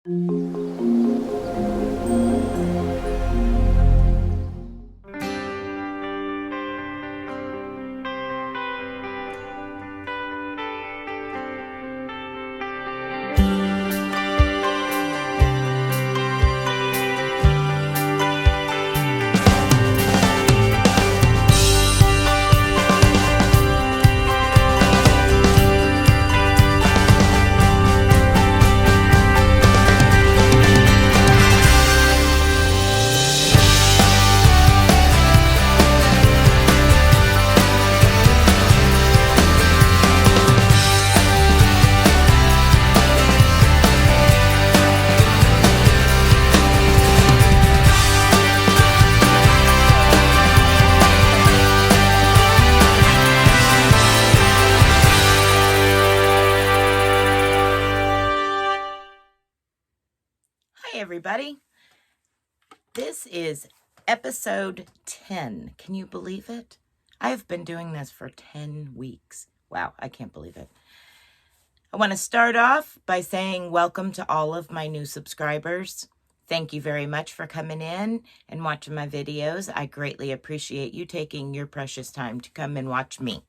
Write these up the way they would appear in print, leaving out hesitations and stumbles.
Hi, everybody. This is episode 10. Can you believe it? I have been doing this for 10 weeks. Wow, I can't believe it. I want to start off by saying welcome to all of my new subscribers. Thank you very much for coming in and watching my videos. I greatly appreciate you taking your precious time to come and watch me.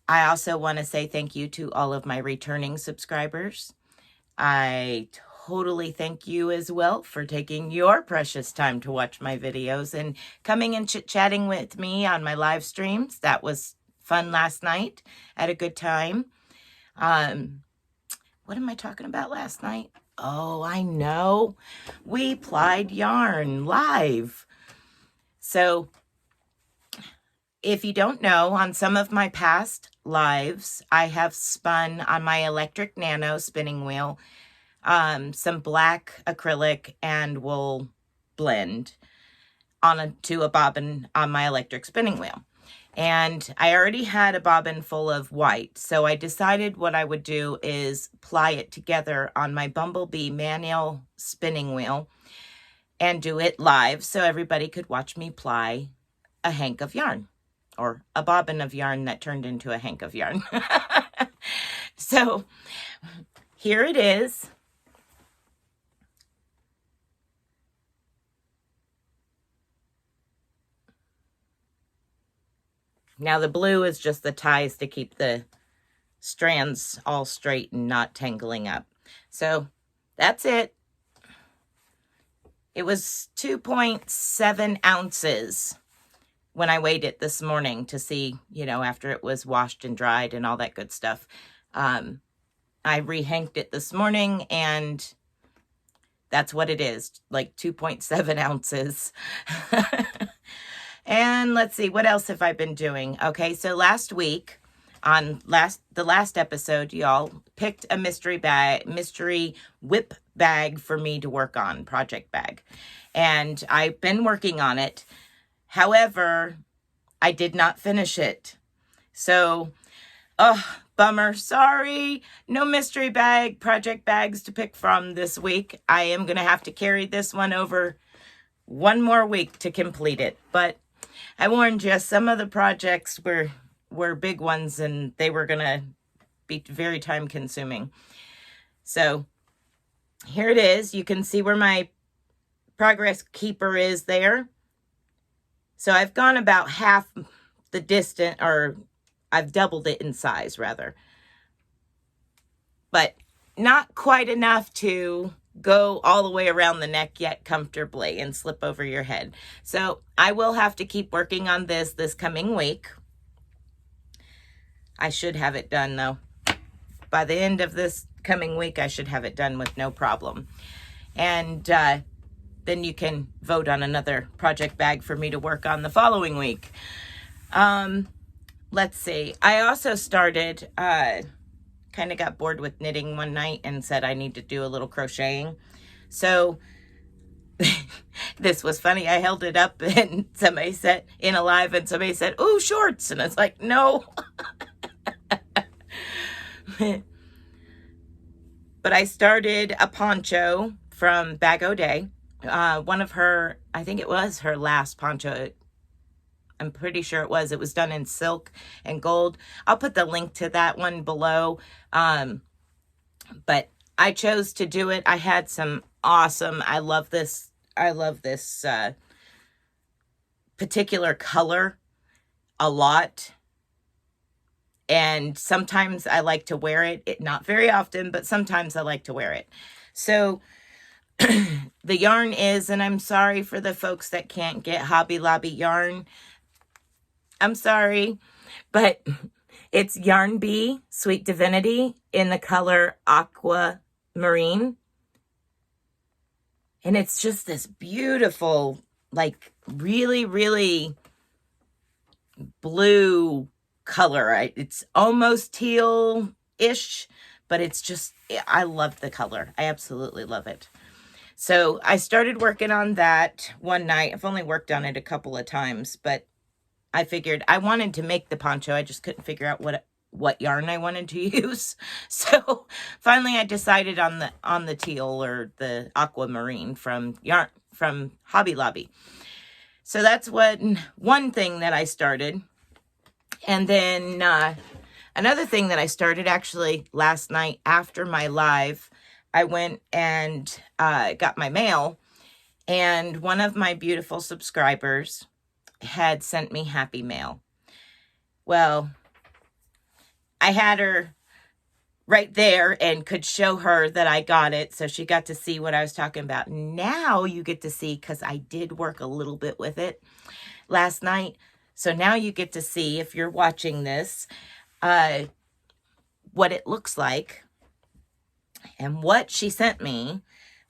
I also want to say thank you to all of my returning subscribers. I totally thank you as well for taking your precious time to watch my videos and coming and chit-chatting with me on my live streams. That was fun last night. I had a good time. What am I talking about last night? Oh, I know. We plied yarn live. So if you don't know, on some of my past lives, I have spun on my electric nano spinning wheel some black acrylic and wool blend onto a bobbin on my electric spinning wheel. And I already had a bobbin full of white, so I decided what I would do is ply it together on my Bumblebee manual spinning wheel and do it live so everybody could watch me ply a hank of yarn, or a bobbin of yarn that turned into a hank of yarn. So here it is. Now the blue is just the ties to keep the strands all straight and not tangling up. So that's it. It was 2.7 ounces when I weighed it this morning to see, after it was washed and dried and all that good stuff. I rehanked it this morning and that's what it is, like 2.7 ounces. And let's see, what else have I been doing? Okay, so last week, on the last episode, y'all picked a mystery whip bag for me to work on, project bag. And I've been working on it. However, I did not finish it. So, bummer, sorry. No mystery bag, project bags to pick from this week. I am going to have to carry this one over one more week to complete it. But I warned you, some of the projects were big ones and they were going to be very time consuming. So here it is. You can see where my progress keeper is there. So I've gone about half the distance, or I've doubled it in size rather. But not quite enough to go all the way around the neck yet comfortably and slip over your head. So I will have to keep working on this coming week. I should have it done though. By the end of this coming week, I should have it done with no problem. And then you can vote on another project bag for me to work on the following week. Let's see. I also started, kind of got bored with knitting one night and said I need to do a little crocheting. So this was funny. I held it up and somebody said in a live and somebody said, "Ooh, shorts." And I was like, no. But I started a poncho from Bagoday. One of her, I think it was her last poncho. I'm pretty sure it was. It was done in silk and gold. I'll put the link to that one below. But I chose to do it. I had some awesome, I love this particular color a lot. And sometimes I like to wear it. Not very often, but sometimes I like to wear it. So the yarn is, and I'm sorry for the folks that can't get Hobby Lobby yarn. I'm sorry, but it's Yarn Bee Sweet Divinity in the color Aqua Marine. And it's just this beautiful, like really, really blue color. It's almost teal-ish, but it's just, I love the color. I absolutely love it. So I started working on that one night. I've only worked on it a couple of times, but I figured I wanted to make the poncho. I just couldn't figure out what yarn I wanted to use. So finally I decided on the teal or the aquamarine from Hobby Lobby. So that's one thing that I started. And then another thing that I started actually last night after my live, I went and got my mail, and one of my beautiful subscribers had sent me Happy Mail. Well, I had her right there and could show her that I got it, so she got to see what I was talking about. Now you get to see, because I did work a little bit with it last night. So now you get to see, if you're watching this, what it looks like. And what she sent me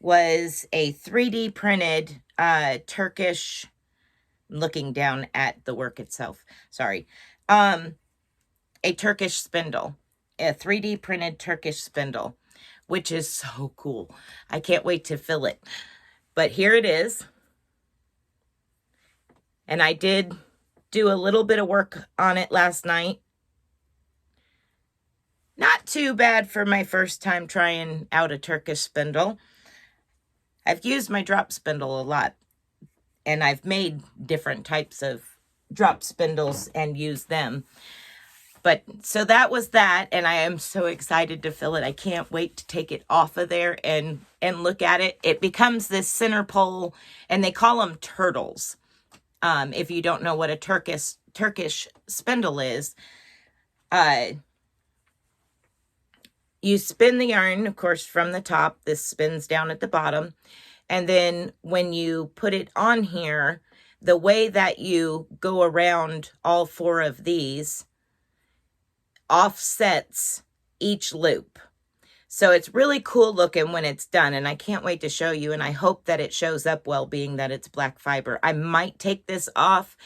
was a 3D printed Turkish, looking down at the work itself, sorry, a Turkish spindle, a 3D printed Turkish spindle, which is so cool. I can't wait to fill it. But here it is. And I did do a little bit of work on it last night. Not too bad for my first time trying out a Turkish spindle. I've used my drop spindle a lot, and I've made different types of drop spindles and used them. But so that was that, and I am so excited to fill it. I can't wait to take it off of there and look at it. It becomes this center pole, and they call them turtles. If you don't know what a Turkish spindle is, you spin the yarn, of course, from the top. This spins down at the bottom. And then when you put it on here, the way that you go around all four of these offsets each loop. So it's really cool looking when it's done, and I can't wait to show you, and I hope that it shows up well, being that it's black fiber. I might take this off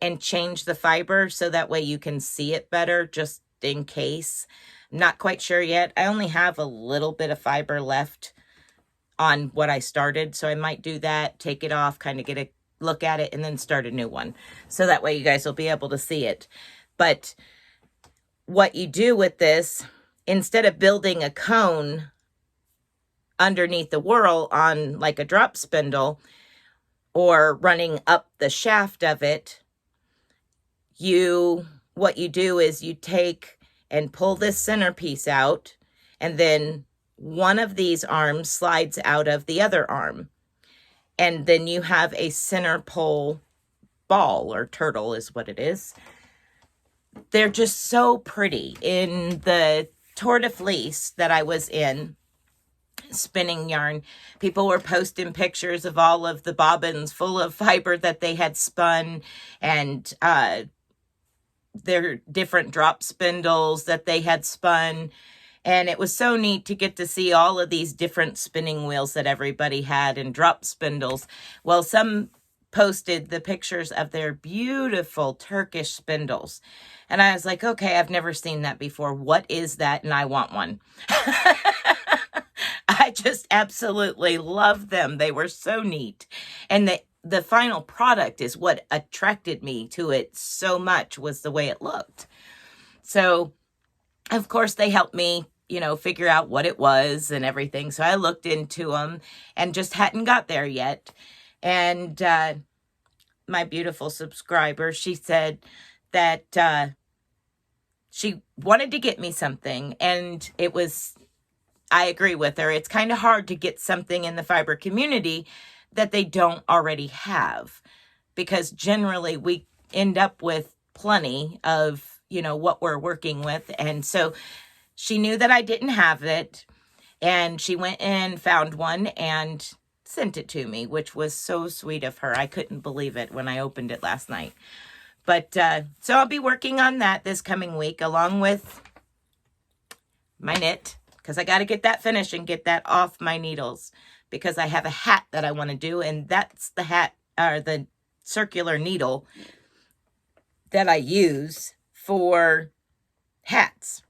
and change the fiber so that way you can see it better, just in case. Not quite sure yet. I only have a little bit of fiber left on what I started, so I might do that, take it off, kind of get a look at it, and then start a new one. So that way you guys will be able to see it. But what you do with this, instead of building a cone underneath the whorl on like a drop spindle or running up the shaft of it, what you do is you take and pull this centerpiece out, and then one of these arms slides out of the other arm. And then you have a center pole ball, or turtle is what it is. They're just so pretty. In the Tour de Fleece that I was in, spinning yarn, people were posting pictures of all of the bobbins full of fiber that they had spun, and their different drop spindles that they had spun. And it was so neat to get to see all of these different spinning wheels that everybody had and drop spindles. Well, some posted the pictures of their beautiful Turkish spindles. And I was like, okay, I've never seen that before. What is that? And I want one. I just absolutely love them. They were so neat. And the final product is what attracted me to it so much, was the way it looked. So, of course, they helped me, figure out what it was and everything. So I looked into them and just hadn't got there yet. And my beautiful subscriber, she said that she wanted to get me something, and it was I agree with her. It's kind of hard to get something in the fiber community that they don't already have, because generally we end up with plenty of, what we're working with. And so she knew that I didn't have it, and she went and found one and sent it to me, which was so sweet of her. I couldn't believe it when I opened it last night. But so I'll be working on that this coming week, along with my knit, because I got to get that finished and get that off my needles, because I have a hat that I want to do, and that's the hat, or the circular needle that I use for hats.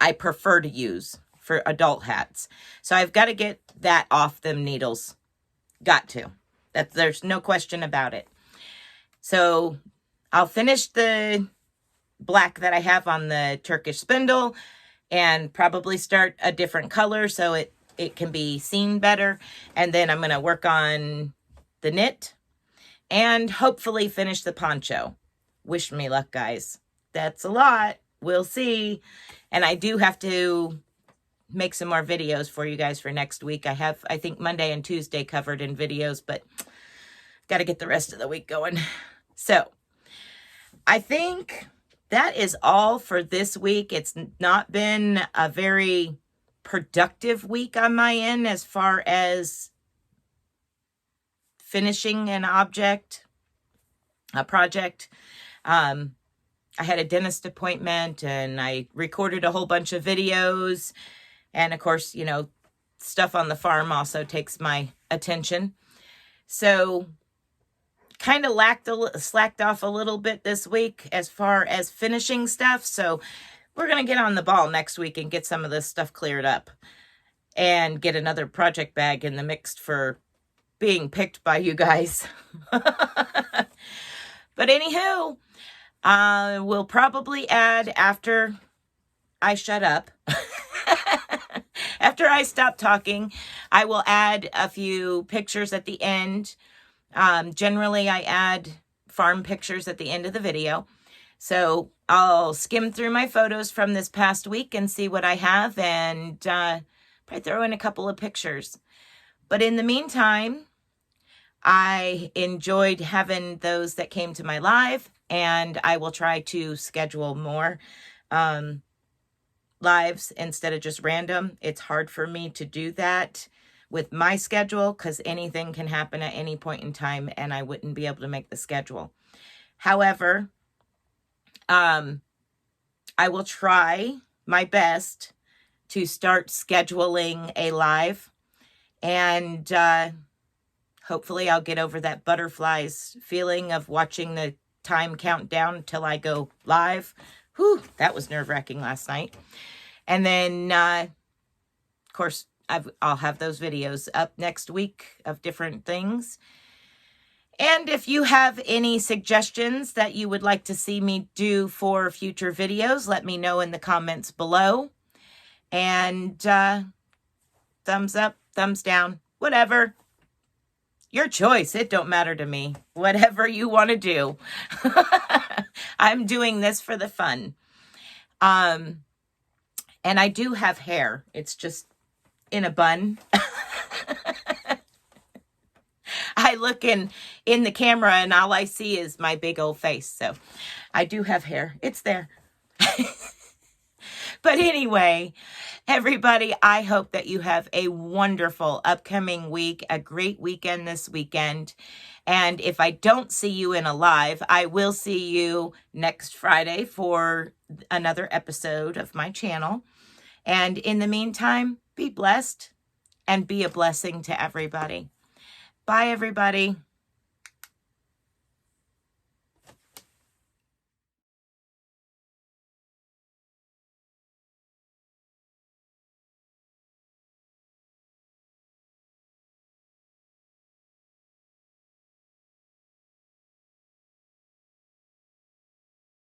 I prefer to use for adult hats. So I've got to get that off them needles. Got to. There's no question about it. So I'll finish the black that I have on the Turkish spindle and probably start a different color so it can be seen better. And then I'm going to work on the knit and hopefully finish the poncho. Wish me luck, guys. That's a lot. We'll see. And I do have to make some more videos for you guys for next week. I have, I think, Monday and Tuesday covered in videos, but got to get the rest of the week going. So I think that is all for this week. It's not been a very productive week on my end as far as finishing a project. I had a dentist appointment and I recorded a whole bunch of videos. And of course, stuff on the farm also takes my attention. So kind of slacked off a little bit this week as far as finishing stuff. So we're going to get on the ball next week and get some of this stuff cleared up and get another project bag in the mix for being picked by you guys. But anywho, we'll probably add after I shut up. After I stop talking, I will add a few pictures at the end. Generally, I add farm pictures at the end of the video. So I'll skim through my photos from this past week and see what I have, and probably throw in a couple of pictures. But in the meantime, I enjoyed having those that came to my live, and I will try to schedule more lives instead of just random. It's hard for me to do that with my schedule because anything can happen at any point in time and I wouldn't be able to make the schedule. However, I will try my best to start scheduling a live, and hopefully I'll get over that butterflies feeling of watching the time count down till I go live. Whew, that was nerve-wracking last night. And then, of course, I'll have those videos up next week of different things. And if you have any suggestions that you would like to see me do for future videos, let me know in the comments below. And thumbs up, thumbs down, whatever. Your choice. It don't matter to me. Whatever you want to do. I'm doing this for the fun. And I do have hair. It's just in a bun. I look in the camera and all I see is my big old face. So I do have hair. It's there. But anyway, everybody, I hope that you have a wonderful upcoming week, a great weekend this weekend. And if I don't see you in a live, I will see you next Friday for another episode of my channel. And in the meantime, be blessed and be a blessing to everybody. Bye, everybody.